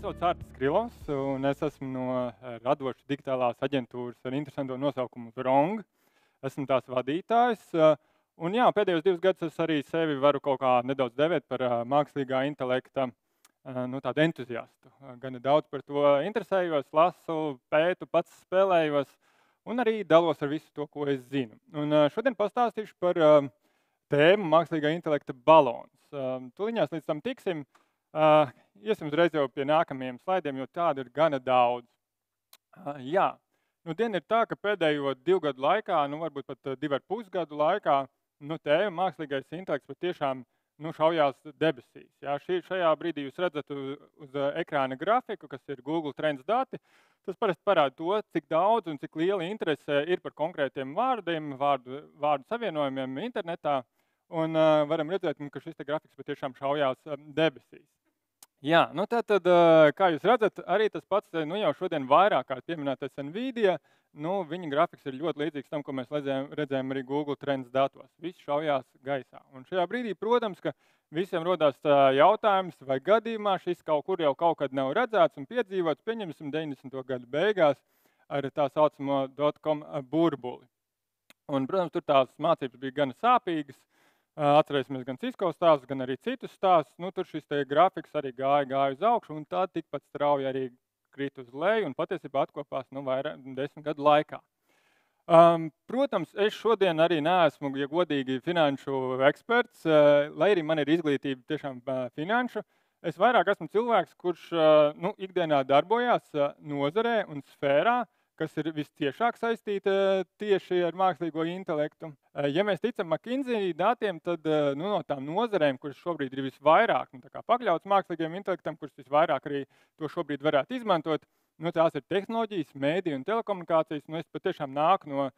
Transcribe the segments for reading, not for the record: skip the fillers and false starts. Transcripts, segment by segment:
sauc Artis Krilovs, un es esmu no radošas digitālās aģentūras ar interesanto nosaukumu Vrong. Esmu tās vadītājs, un jā, pēdējos 2 gadus es arī sevi varu kaut kā nedaudz devēt par mākslīgā intelekta tādu entuziastu. Gan daudz par to interesējos, lasu, pētu, pats spēlējos, un arī dalos ar visu to, ko es zinu. Un šodien pastāstīšu par tēmu mākslīgā intelekta balons. Tuliņās līdz tam tiksim. Iesim uzreiz jau pie nākamajiem slaidiem, jo tādu ir gana daudz. Jā, dien ir tā, ka pēdējo 2 gadu laikā, varbūt pat 2,5 gadu laikā, tēma mākslīgais intelekts patiešām šaujās debesīs. Jā, šajā brīdī jūs redzat uz ekrāna grafiku, kas ir Google Trends dati. Tas parasti parāda to, cik daudz un cik liela interese ir par konkrētiem vārdiem, vārdu savienojumiem internetā. Un varam redzēt, ka šis grafiks patiešām šaujās debesīs. Jā, tātad, kā jūs redzat, arī tas pats jau šodien vairāk kārt pieminētais Nvidia, viņa grafiks ir ļoti līdzīgs tam, ko mēs redzējām arī Google Trends datos. Viss šaujās gaisā. Un šajā brīdī, protams, ka visiem rodās jautājums, vai gadījumā šis kaut kur jau kaut kad nav redzēts un piedzīvots, pieņemsim 90. gadu beigās ar tā saucamo .com burbuli. Un, protams, tur tās mācības bija gan sāpīgas. Atcerēsimies gan Cisco stāstus, gan arī citus stāstus. Tur šis grafiks arī gāja uz augšu, un tā tikpat strauji arī krīt uz leju, un patiesībā atkopās vairāk 10 gadu laikā. Protams, es šodien arī neesmu, ja godīgi, finanšu eksperts, lai arī man ir izglītība tiešām finanšu. Es vairāk esmu cilvēks, kurš ikdienā darbojās nozarē un sfērā, kas ir visciešāk saistīta tieši ar mākslīgo intelektu. Ja mēs ticam McKinsey datiem, tad no tām nozarēm, kuras šobrīd ir visvairāk pakļauts mākslīgajam intelektam, kuras visvairāk arī to šobrīd varētu izmantot, tās ir tehnoloģijas, mēdī un telekomunikācijas. Es patiešām nāku no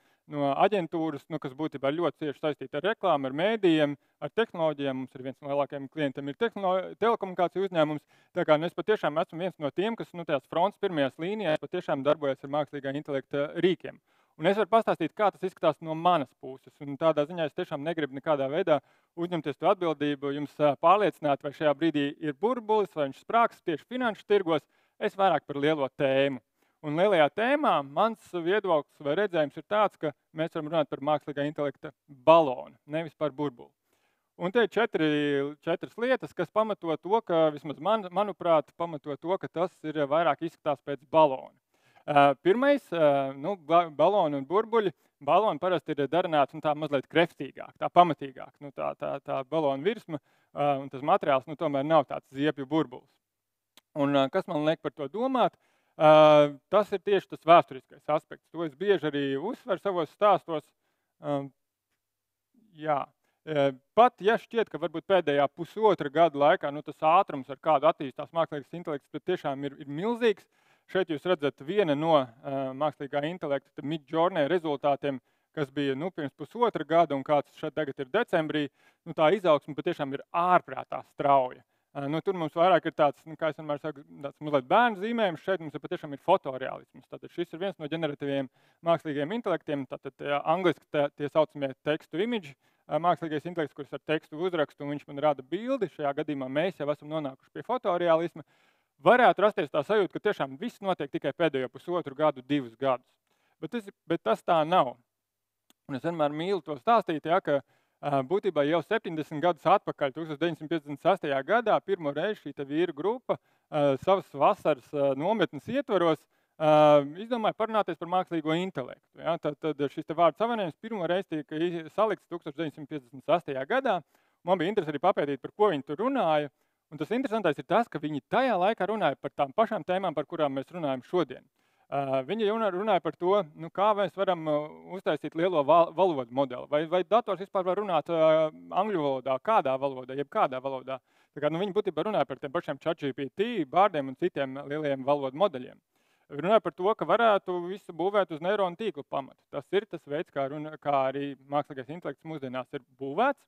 aģentūras, kas būtībā ļoti cieši saistīta ar reklāmu, ar mēdījiem, ar tehnoloģijām. Mums ir viens no lielākajiem klientiem ir telekomunikāciju uzņēmums. Tā kā es patiešām esmu viens no tiem, kas tās frontes pirmajās līnijās patiešām darbojas ar mākslīgā intelekta rīkiem. Un es varu pastāstīt, kā tas izskatās no manas puses. Un tādā ziņā es tiešām negribu nekādā veidā uzņemties to atbildību, jums pārliecināt, vai šajā brīdī ir burbulis, vai viņš sprāgs tieši finanšu tirgos. Es vairāk par lielo tēmu. Un lielajā tēmā mans viedoklis vai redzējums ir tāds, ka mēs varam runāt par mākslīgā intelekta balonu, nevis par burbuli. Un te ir 4 lietas, kas pamato to, ka vismaz manuprāt, pamato to, ka tas ir vairāk izskatās pēc balona. Pirmais, baloni un burbuļi. Baloni parasti ir darināts tā mazliet kreftīgāk, tā pamatīgāk. Tā balona virsma un tas materiāls tomēr nav tāds ziepju burbulis. Un kas man liek par to domāt? Tas ir tieši tas vēsturiskais aspekts. To es bieži arī uzsveru savos stāstos. Jā. Pat ja šķiet, ka varbūt pēdējā pusotra gada laikā tas ātrums, ar kādu attīstās mākslīgais intelekts, tiešām ir milzīgs. Šeit jūs redzat viena no mākslīgā intelekta Midjourney rezultātiem, kas bija pirms pusotra gada un kāds šeit tagad ir decembrī. Tā izaugsme patiešām ir ārprātā strauja. Tur mums vairāk ir tāds, kā es vienmēr saku, tāds mazliet bērnu zīmējums. Šeit mums patiešām ir fotorealisms. Tātad šis ir viens no ģeneratīviem mākslīgiem intelektiem. Tātad angliski tie saucamie tekstu imidži mākslīgais intelekts, kurš ar tekstu uzrakstu, un viņš man rada bildi. Šajā gadījumā mēs jau esam nonākuši pie fotorealisma. Varētu rasties tā sajūta, ka tiešām viss notiek tikai pēdējo pusotru gadu, 2 gadus. Bet tas tā nav. Un es vienmēr mīlu to stāstīt, ka būtībā jau 70 gadus atpakaļ, 1956. gadā, pirmo reizi šī vīru grupa savas vasaras nometnes ietvaros izdomāja parunāties par mākslīgo intelektu. Ja? Tad šis vārdu savienojums pirmo reizi tika salikts 1958. gadā. Man bija interesi arī papētīt, par ko viņi tur runāja. Un tas interesantais ir tas, ka viņi tajā laikā runāja par tām pašām tēmām, par kurām mēs runājam šodien. Viņi runāja par to, kā mēs varam uztaisīt lielo valodu modeli. Vai dators vispār var runāt angļu valodā, kādā valodā, jeb kādā valodā. Tā kā, viņi būtībā runāja par tiem pašiem ChatGPT, bārdiem un citiem lielajiem valodu modeļiem. Runāja par to, ka varētu visu būvēt uz neironu tīklu pamatu. Tas ir tas veids, kā arī mākslīgais intelekts mūsdienās ir būvēts.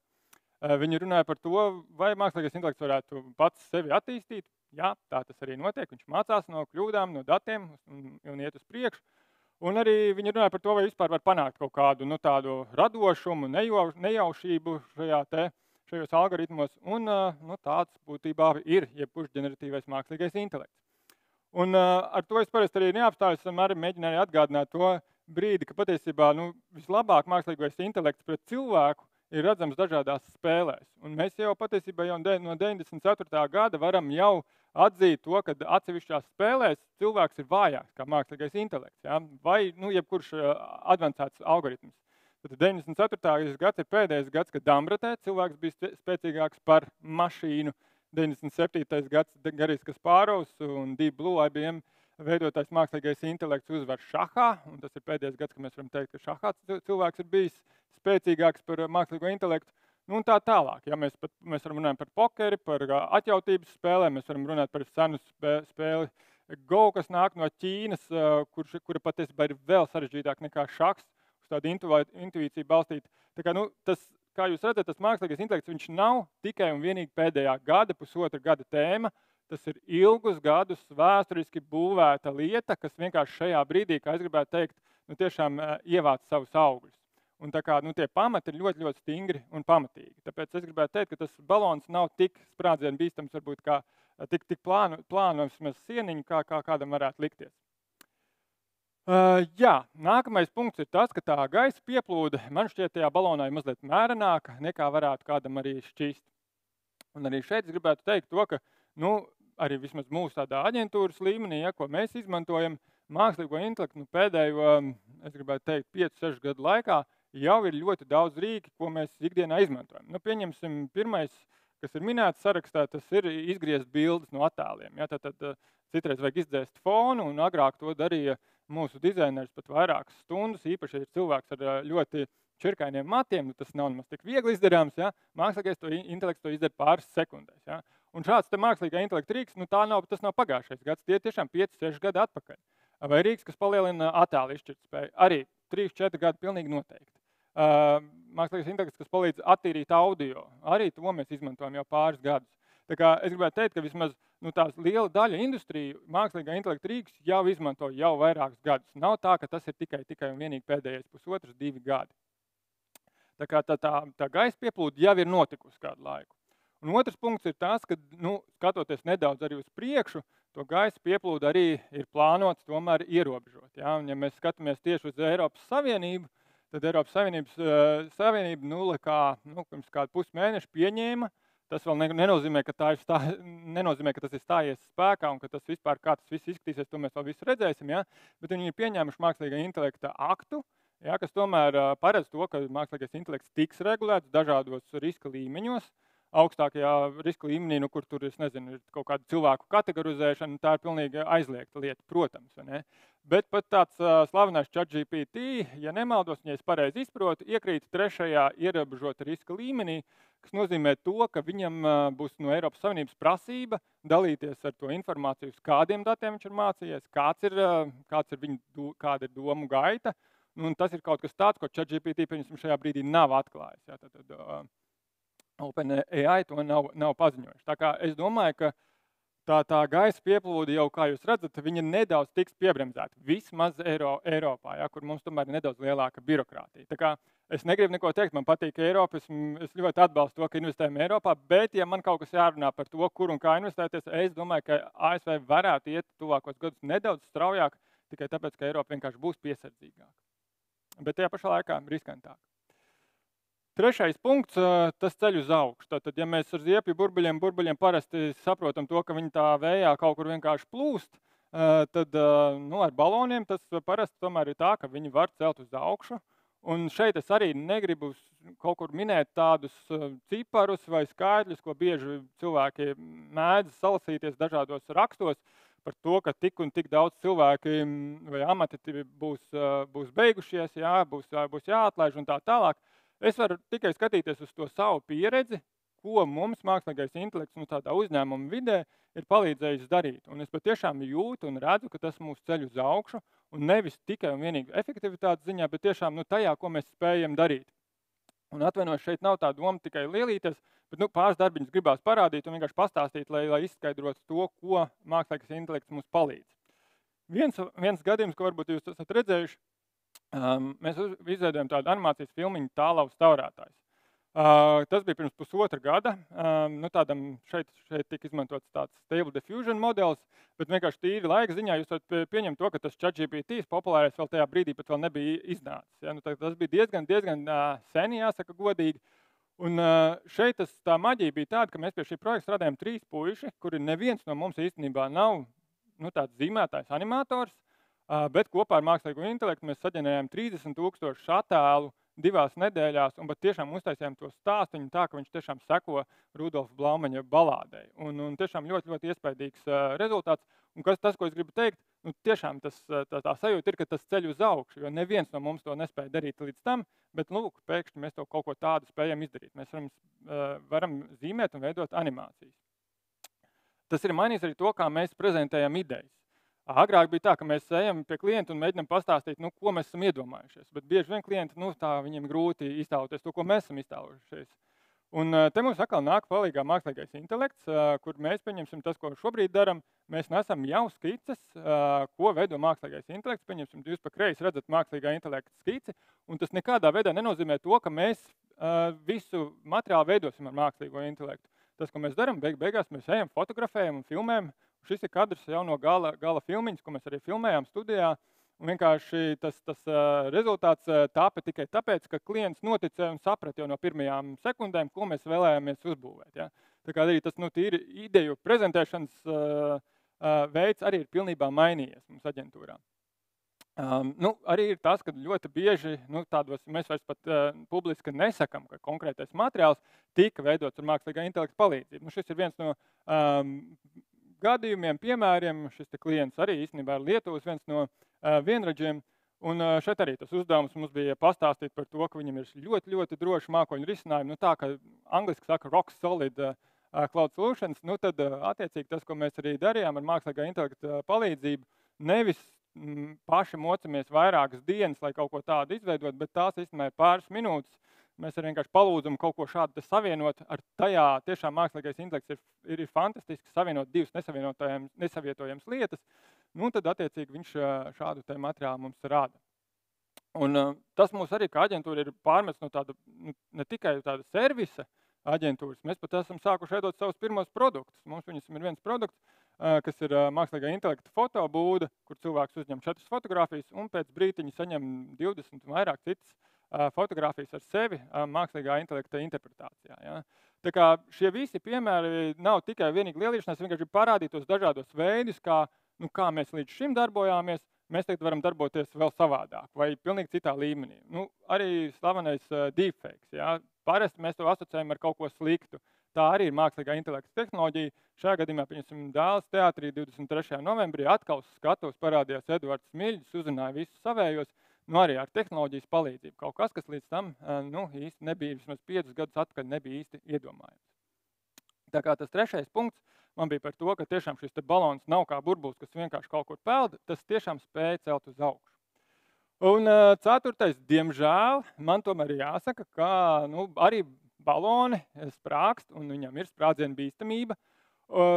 Viņi runāja par to, vai mākslīgais intelekts varētu pats sevi attīstīt. Jā, tā tas arī notiek. Viņš mācās no kļūdām, no datiem un iet uz priekšu. Un arī viņi runāja par to, vai vispār var panākt kaut kādu tādu radošumu, nejaušību šajos algoritmos. Un tāds būtībā ir jebkurš ģeneratīvais mākslīgais intelekts. Un ar to es parasti arī neapstājos, arī mēģināju atgādināt to brīdi, ka patiesībā vislabāk mākslīgais intelekts pret cilvēku ir redzams dažādās spēlēs. Un mēs jau patiesībā jau no 94. gada varam jau atzīt to, ka atsevišķās spēlēs cilvēks ir vājāks kā mākslīgais intelekts, ja? Vai jebkurš advancēts algoritms. Tad 94. gads ir pēdējais gads, kad Dambratē cilvēks bija spēcīgāks par mašīnu. 97. gads Garijs Kasparovs un Deep Blue IBM veidotājs mākslīgais intelekts uzvar šahā, un tas ir pēdējais gads, kad mēs varam teikt, ka šahā cilvēks ir bijis spēcīgāks par mākslīgo intelektu. Un tā tālāk. Ja mēs varam runāt par pokeri, par atjautības spēlēm, mēs varam runāt par senu spēli Go, kas nāk no Ķīnas, kura patiesībā ir vēl sarežģītāk nekā šahs, uz tādu intuīciju balstīt. Tā kā, kā jūs redzat, tas mākslīgais intelekts, viņš nav tikai un vienīgi pēdējā pusotra gada tēma. Tas ir ilgus gadus vēsturiski būvēta lieta, kas vienkārši šajā brīdī, kā es gribētu teikt, tiešām ievāc savus augļus. Un tā kā tie pamati ir ļoti, ļoti stingri un pamatīgi. Tāpēc es gribētu teikt, ka tas balons nav tik sprādzienu bīstams, varbūt kā tik plānojams sieniņu, kā kādam varētu likties. Jā, nākamais punkts ir tas, ka tā gaisa pieplūde man šķiet tajā balonā ir mazliet mērenāka, nekā varētu kādam arī šķist. Un arī šeit es gribētu teikt to, ka arī vismaz mūsu tādā aģentūras līmenī, ja, ko mēs izmantojam, mākslīgo intelektu pēdējo, es gribētu teikt, 5-6 gadu laikā jau ir ļoti daudz rīki, ko mēs ikdienā izmantojam. Pieņemsim, pirmais, kas ir minēts sarakstā, tas ir izgriezt bildes no attēliem. Ja, tad citreiz vajag izdzēst fonu, un agrāk to darīja mūsu dizaineris pat vairākas stundas, īpaši ir cilvēks ar ļoti čirkainiem matiem, tas nav nemaz tik viegli izdarāms, ja, mākslīgais intelekts to izdara pāris sekundēs. Ja. Un šāds mākslīgā intelekta rīks, tas nav pagājušais gads, tie tiešām 5-6 gadi atpakaļ. Vai rīks, kas palielina attēlu izšķirtspēju, arī 3-4 gadi pilnīgi noteikti. Mākslīgais intelekts, kas palīdz attīrīt audio, arī to mēs izmantojam jau pāris gadus. Tā kā es gribētu teikt, ka vismaz tās liela daļa industriju mākslīgā intelekta rīks jau izmanto jau vairākus gadus. Nav tā, ka tas ir tikai un vienīgi pēdējais 1,5–2 gadi. Tā kā tā gaisa pieplūde jau ir notikusi kādu laiku. Un otrs punkts ir tas, ka, skatoties nedaudz arī uz priekšu, to gaisa pieplūde arī ir plānots tomēr ierobežot. Ja? Un ja mēs skatāmies tieši uz Eiropas Savienību, tad Eiropas Savienība pirms kādu pusmēnešu pieņēma. Tas vēl nenozīmē, ka tas ir stājies spēkā un ka tas vispār, kā tas viss izskatīsies, to mēs vēl visu redzēsim. Ja? Bet viņi ir pieņēmuši mākslīgā intelekta aktu, ja, kas tomēr paredz to, ka mākslīgais intelekts tiks regulēts dažādos riska līmeņos. Augstākajā riska līmenī, kur tur, es nezinu, ir kaut kāda cilvēku kategorizēšana, tā ir pilnīgi aizliegta lieta, protams. Ne? Bet pat tāds slavenais ChatGPT, ja nemaldos, ja es pareizi izprotu, iekrīt 3. ierobežota riska līmenī, kas nozīmē to, ka viņam būs no Eiropas Savienības prasība dalīties ar to informāciju, uz kādiem datiem viņš ir mācījies, kāda ir domu gaita. Un tas ir kaut kas tāds, ko ChatGPT šajā brīdī nav atklājis. Ja? OpenAI to nav paziņojuši. Tā kā es domāju, ka tā gaisa pieplūde jau, kā jūs redzat, viņa nedaudz tiks piebremzēta. Vismaz Eiropā, ja, kur mums tomēr ir nedaudz lielāka birokrātija. Tā kā es negribu neko teikt, man patīk Eiropa, es ļoti atbalstu to, ka investējam Eiropā, bet ja man kaut kas jārunā par to, kur un kā investēties, es domāju, ka ASV varētu iet tuvākos gadus nedaudz straujāk, tikai tāpēc, ka Eiropa vienkārši būs piesardzīgāka. Bet tajā pašā laikā riskantāk. Trešais punkts, tas ceļ uz augšu. Tātad, ja mēs ar ziepju burbuļiem parasti saprotam to, ka viņi tā vējā kaut kur vienkārši plūst, tad ar baloniem tas parasti tomēr ir tā, ka viņi var celt uz augšu. Un šeit es arī negribu kaut kur minēt tādus ciparus vai skaitļus, ko bieži cilvēki mēdz salasīties dažādos rakstos par to, ka tik un tik daudz cilvēki vai amati būs beigušies, jā, būs jāatlaiž un tā tālāk. Es varu tikai skatīties uz to savu pieredzi, ko mums mākslīgais intelekts tādā uzņēmuma vidē ir palīdzējis darīt. Un es patiešām jūtu un redzu, ka tas mūs ceļ uz augšu, un nevis tikai un vienīgi efektivitātes ziņā, bet tiešām tajā, ko mēs spējam darīt. Un atvainojos, šeit nav tā doma tikai lielīties, bet pāris darbiņus gribās parādīt un vienkārši pastāstīt, lai izskaidrotu to, ko mākslīgais intelekts mums palīdz. Viens gadījums, ko varbūt jūs esat redzējuši, mēs izveidojam tādu animācijas filmiņu Tālavas taurētājs. Tas bija pirms pusotra gada. Šeit tika izmantots tāds Stable Diffusion modelis, bet vienkārši tīri laika ziņā jūs varat pieņemt to, ka tas ChatGPT populārais vēl tajā brīdī pat vēl nebija iznācis. Ja? Tas bija diezgan sen, jāsaka godīgi. Un šeit tā maģija bija tāda, ka mēs pie šī projekta strādājam 3 puiši, kuri neviens no mums īstenībā nav tāds zīmētājs animators, bet kopā ar mākslīgo intelektu mēs saģenerējām 30,000 attēlu 2 nedēļās, un pat tiešām uztaisījām to stāstiņu tā, ka viņš tiešām seko Rudolfa Blaumaņa balādei. Un tiešām ļoti, ļoti iespaidīgs rezultāts. Un tas, ko es gribu teikt, tiešām tā sajūta ir, ka tas ceļ uz augšu, jo neviens no mums to nespēja darīt līdz tam, bet, lūk, pēkšņi mēs to kaut ko tādu spējam izdarīt. Mēs varam zīmēt un veidot animācijas. Tas ir mainījis arī to, kā mēs prezentējam idejas. Agrāk bija tā, ka mēs ejam pie klienta un mēģinām pastāstīt, ko mēs esam iedomājušies. Bet bieži vien klienti, viņiem grūti iztēloties to, ko mēs esam iztēlojušies. Un te mums atkal nāk palīgā mākslīgais intelekts, kur mēs pieņemsim tas, ko šobrīd daram. Mēs nesam jau skices, ko veido mākslīgais intelekts. Pieņemsim, jūs pa kreisi redzat mākslīgā intelekta skici, un tas nekādā veidā nenozīmē to, ka mēs visu materiālu veidosim ar mākslīgo intelektu. Tas, ko mēs daram, beigās mēs ejam, fotografējam un filmējam. Šis ir kadrs jau no gala filmiņas, ko mēs arī filmējām studijā. Un vienkārši tas rezultāts tāpa tikai tāpēc, ka klients noticēja un saprata jau no pirmajām sekundēm, ko mēs vēlējāmies uzbūvēt. Ja? Tā kā arī tas tīri ideju prezentēšanas veids arī ir pilnībā mainījies mums aģentūrā. Arī ir tas, ka ļoti bieži tādos mēs vairs pat publiski nesakam, ka konkrētais materiāls tika veidots ar mākslīgā intelekta palīdzību. Šis ir viens no gadījumiem, piemēriem. Šis klients arī īstenībā ir Lietuvas viens no vienradžiem. Un šeit arī tas uzdevums mums bija pastāstīt par to, ka viņam ir ļoti, ļoti droši mākoņu risinājumi. Tā, ka angliski saka rock solid cloud solutions, tad attiecīgi tas, ko mēs arī darījām ar mākslīgā intelekta palīdzību, nevis paši mocamies vairākas dienas, lai kaut ko tādu izveidot, bet tās īstenībā ir pāris minūtes. Mēs arī vienkārši palūdzam kaut ko šādu savienot ar tajā. Tiešām mākslīgais intelekts ir fantastiski savienot 2 nesavietojamas lietas. Tad attiecīgi viņš šādu te materiālu mums rāda. Un tas mums arī kā aģentūra ir pārmests no tāda, ne tikai tāda servisa aģentūras. Mēs pat esam sākuši veidot savus pirmos produktus. Mums viņus ir viens produkts, kas ir mākslīgā intelekta fotobūda, kur cilvēks uzņem 4 fotogrāfijas un pēc brītiņa saņem 20 un vairāk citas fotogrāfijas ar sevi mākslīgā intelekta interpretācijā. Ja? Tā kā šie visi piemēri nav tikai vienīgi lielīšanās, vienkārši parādīt tos dažādos veidus, kā mēs līdz šim darbojāmies, mēs tagad varam darboties vēl savādāk vai pilnīgi citā līmenī. Arī slavenais deepfakes. Ja? Parasti mēs to asociējam ar kaut ko sliktu. Tā arī ir mākslīgā intelekta tehnoloģija. Šajā gadījumā, pieņemsim, Dāles teātrī 23. novembrī atkal uz skatuves parādījās Eduards Miļģis, uzrunāja visus savējos, arī ar tehnoloģijas palīdzību. Kaut kas, kas līdz tam īsti nebija, vismaz 5 gadus atpakaļ nebija īsti iedomājams. Tā kā tas 3. punkts man bija par to, ka tiešām šis balons nav kā burbulis, kas vienkārši kaut kur peld, tas tiešām spēja celt uz augšu. Un 4. diemžēl, man tomēr jāsaka, ka arī baloni sprākst un viņam ir sprādzienu bīstamība.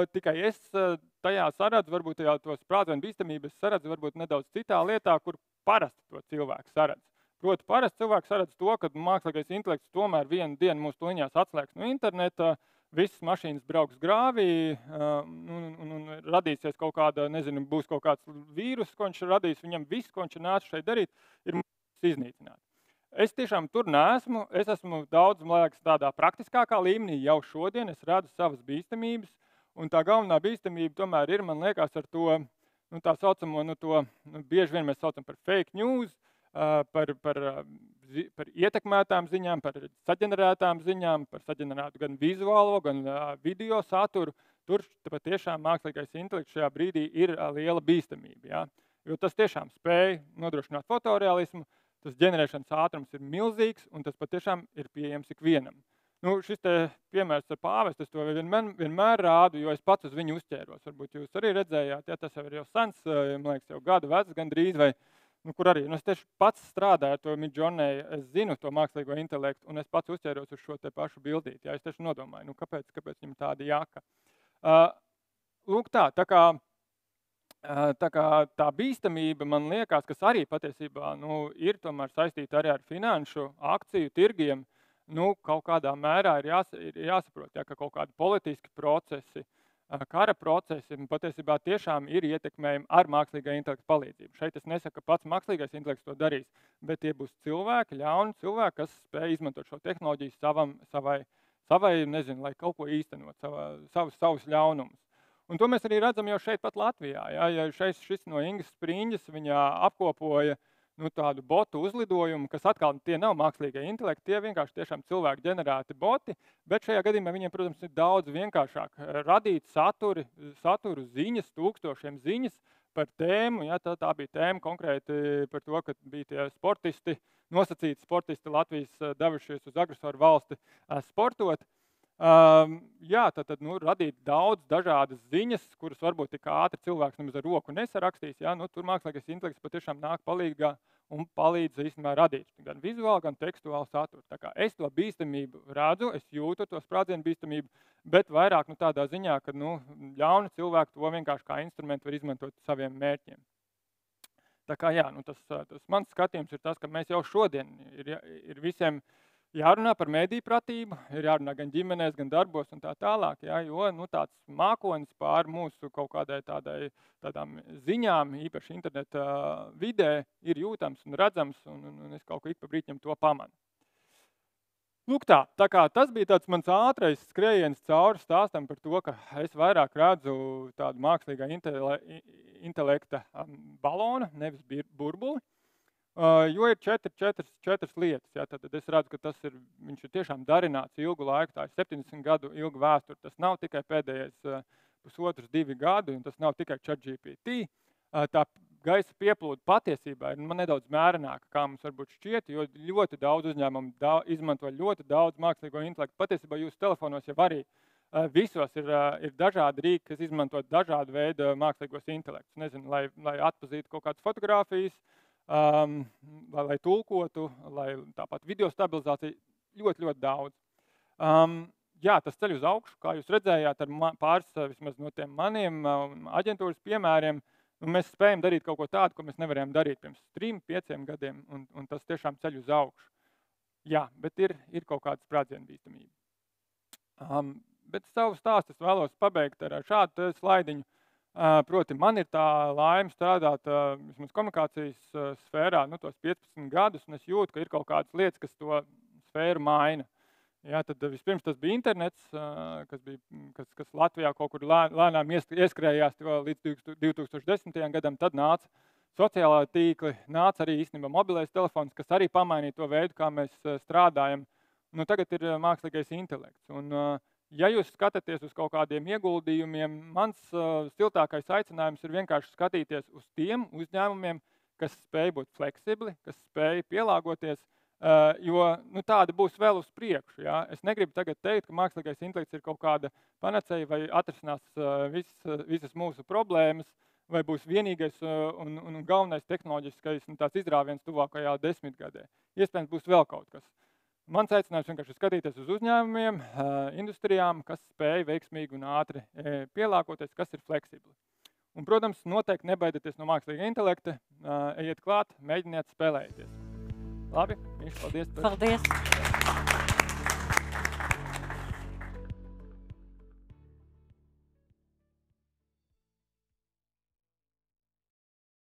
Tikai es tajā saredzu, varbūt to sprādzienu bīstamību es saredzu varbūt nedaudz citā lietā, kur parasti to cilvēku saredz. Proti, parasti cilvēks saredz to, ka mākslīgais intelekts tomēr vienu dienu mūsu tuliņās atslēgs no interneta, visas mašīnas brauks grāvī un radīsies kaut kāda, būs kaut kāds vīrus, ko viņš radīs, viņam viss, ko viņš nāca šeit darīt, ir iznīcināt. Es tiešām tur neesmu, es esmu daudz, man liekas, tādā praktiskākā līmenī jau šodien, es redzu savas bīstamības, un tā galvenā bīstamība tomēr ir, man liekas, ar to, tā saucamo, bieži vien mēs saucam par fake news, par ietekmētām ziņām, par saģenerētām ziņām, par saģenerētu gan vizuālo, gan video saturu. Tur patiešām mākslīgais intelekts šajā brīdī ir liela bīstamība. Ja? Jo tas tiešām spēj nodrošināt fotorealismu, tas ģenerēšanas ātrums ir milzīgs, un tas patiešām ir pieejams ikvienam. Šis piemērs ar pāvestu, es to vienmēr rādu, jo es pats uz viņu uzķēros. Varbūt jūs arī redzējāt, ja tas jau ir jau sens, man liekas, jau gadu vecs gandrīz, vai kur arī. Es tieši pats strādāju ar to Midjourney, es zinu to mākslīgo intelektu, un es pats uzķēros uz šo te pašu bildīti. Ja? Es tieši nodomāju, kāpēc viņam tāda jaka. Lūk tā kā tā bīstamība, man liekas, kas arī patiesībā ir tomēr saistīta arī ar finanšu akciju tirgiem. nu, kaut kādā mērā ir jāsaprot, ja, ka kaut kādi politiski procesi, kara procesi patiesībā tiešām ir ietekmējami ar mākslīgā intelekta palīdzību. Šeit es nesaku, ka pats mākslīgais intelekts to darīs, bet tie būs cilvēki, ļauni cilvēki, kas spēj izmantot šo tehnoloģiju savai, nezinu, lai kaut ko īstenot, savus ļaunumus. Un to mēs arī redzam jau šeit pat Latvijā. Ja šis no Ingas Spriņģes, viņa apkopoja tādu botu uzlidojumu, kas atkal tie nav mākslīgie intelekti, tie vienkārši tiešām cilvēku ģenerēti boti, bet šajā gadījumā viņiem, protams, ir daudz vienkāršāk radīt saturu ziņas, tūkstošiem ziņas par tēmu. Ja, tā bija tēma konkrēti par to, ka bija tie sportisti, nosacīti sportisti Latvijas devušies uz agresoru valsti sportot. Tad radīt daudz dažādas ziņas, kuras varbūt tik ātri cilvēks nemaz ar roku nesarakstīs. Tur mākslīgais intelekts patiešām nāk palīgā un palīdz īstenībā radīt gan vizuāli, gan tekstuāli saturu. Tā kā es to bīstamību redzu, es jūtu to sprādzienu bīstamību, bet vairāk tādā ziņā, ka ļauni cilvēki to vienkārši kā instrumentu var izmantot saviem mērķiem. Tā kā tas mans skatījums ir tas, ka mēs jau šodien ir visiem jārunā par mediju-pratību, ir jārunā gan ģimenēs, gan darbos un tā tālāk, jo tāds mākonis pār mūsu kaut kādai tādām ziņām, īpaši interneta vidē, ir jūtams un redzams, un es kaut ko ik pa brīķim to pamanu. Lūk tā kā tas bija tāds mans ātrais skrējiens cauri stāstam par to, ka es vairāk redzu tādu mākslīgā intelekta balonu, nevis burbuli. Jo ir četras lietas, tad es redzu, ka viņš ir tiešām darināts ilgu laiku, tā ir 70 gadu ilga vēsture, tas nav tikai pēdējais 1,5–2 gadi, un tas nav tikai ChatGPT. Tā gaisa pieplūde patiesībā ir nedaudz mērenāka, kā mums varbūt šķiet, jo ļoti daudz uzņēmumu izmanto ļoti daudz mākslīgo intelektu. Patiesībā jūsu telefonos jau arī visos ir dažādi rīki, kas izmanto dažādu veidu mākslīgos intelektus. Nezinu, lai atpazītu kaut kādas fotogrāfijas, lai tulkotu, lai tāpat video stabilizācija, ļoti daudz. Tas ceļ uz augšu, kā jūs redzējāt, ar pāris vismaz no tiem maniem aģentūras piemēriem, mēs spējam darīt kaut ko tādu, ko mēs nevarējām darīt pirms 3–5 gadiem, un tas tiešām ceļ uz augšu. Bet ir kaut kāda sprādzienu bīstamība. Bet savu stāstu es vēlos pabeigt ar šādu slaidiņu. Proti, man ir tā laime strādāt vismaz komunikācijas sfērā tos 15 gadus, un es jūtu, ka ir kaut kādas lietas, kas to sfēru maina. Tad vispirms tas bija internets, kas Latvijā kaut kur lēnām ieskrējās līdz 2010. gadam, tad nāca sociālā tīkli, nāca arī īstenībā mobilais telefons, kas arī pamainīja to veidu, kā mēs strādājam. Tagad ir mākslīgais intelekts. Ja jūs skatāties uz kaut kādiem ieguldījumiem, mans siltākais aicinājums ir vienkārši skatīties uz tiem uzņēmumiem, kas spēj būt fleksibli, kas spēj pielāgoties, jo tāda būs vēl uz priekšu. Es negribu tagad teikt, ka mākslīgais intelekts ir kaut kāda panacēja vai atrisinās visas mūsu problēmas, vai būs vienīgais un galvenais tehnoloģiskais tāds izrāviens tuvākajā 10 gadē. Iespējams, būs vēl kaut kas. Mans aicinājums vienkārši skatīties uz uzņēmumiem, industrijām, kas spēj veiksmīgi un ātri pielāgoties, kas ir fleksibli. Un, protams, noteikti nebaidieties no mākslīga intelekta, ejiet klāt, mēģiniet spēlējieties. Labi, paldies. Paldies.